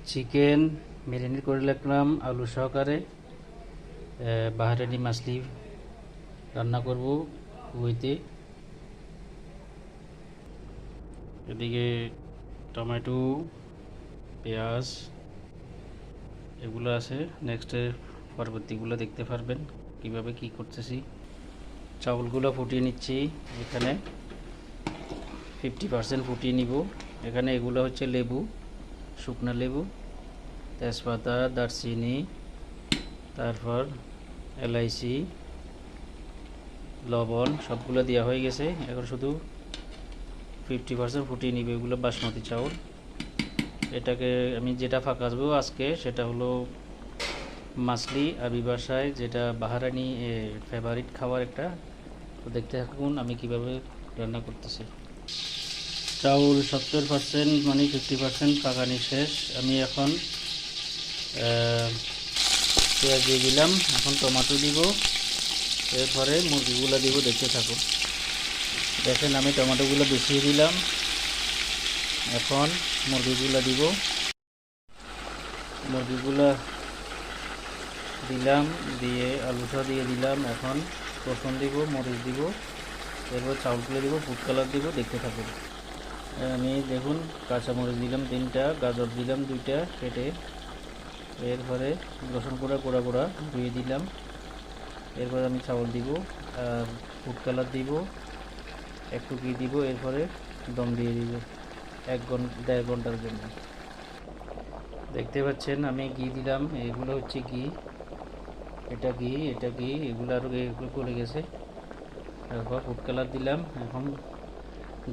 Chicken marinate করে রাখলাম আলু সহকারে। বাহারানি মাছলি রান্না করব কুয়েতে। এদিকে টমেটো, পেঁয়াজ এগুলো আছে। নেক্সটের পরবর্তীগুলো দেখতে পারবেন কিভাবে কি করতেছি। চাউলগুলো ফুটিয়ে নিচ্ছি। এখানে 50% ফুটিয়ে নিব। এখানে এগুলো হচ্ছে লেবু, শুকনো লেবু, তেজপাতা, দারচিনি, তারপর এলাইচি, লবণ সবগুলো দেওয়া হয়ে গেছে। এখন শুধু 50% ফুটিয়ে নিবে। এগুলো বাসমতি চাউল। এটাকে আমি যেটা ফাঁকাবো আজকে সেটা হলো মাছলি, আরবি ভাষায় যেটা বাহারানি ফেভারিট খাবার একটা। তো দেখতে থাকুন আমি কিভাবে রান্না করতেছি। চাউল 70% মানে 50% পাকানি শেষ। আমি এখন পেঁয়াজ দিয়ে দিলাম। এখন টমেটো দিব, এরপরে মুরগিগুলো দিব। দেখতে থাকুন। দেখেন আমি টমেটোগুলো বেশিয়ে দিলাম। এখন মুরগিগুলো দিব। মুরগিগুলো দিলাম, দিয়ে আলুটা দিয়ে দিলাম। এখন রসুন দিব, মরিচ দিব, এরপর চাউলগুলো দিব, ফুড কালার দিব। দেখতে থাকুন। আমি দেখুন কাঁচামরিচ দিলাম 3টা, গাজর দিলাম 2টা কেটে, এরপরে রসুন গুঁড়া গুঁড়া গুঁড়া ধুয়ে দিলাম। এরপরে আমি চাউল দিব আর ফুড কালার দিব, একটু ঘি দিব, এরপরে দম দিয়ে দিব 1-1.5 ঘন্টার জন্য। দেখতে পাচ্ছেন আমি ঘি দিলাম। এগুলো হচ্ছে ঘি, এটা ঘি, এটা ঘি, এগুলো আরও এগুলো পড়ে গেছে। তারপর ফুড কালার দিলাম। এখন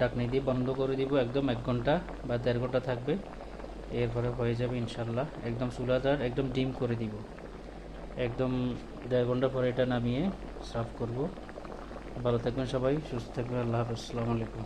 ঢাকনি দিয়ে বন্ধ করে দিব। একদম 1 ঘন্টা বা 1.5 ঘন্টা থাকবে। এরপরে হয়ে যাবে ইনশাল্লাহ। একদম চুলাদার একদম ডিম করে দিব। একদম 1.5 ঘন্টা পরে এটা নামিয়ে সার্ভ করব। ভালো থাকবেন সবাই, সুস্থ থাকবেন। আল্লাহ হাফেজ, আসসালামু আলাইকুম।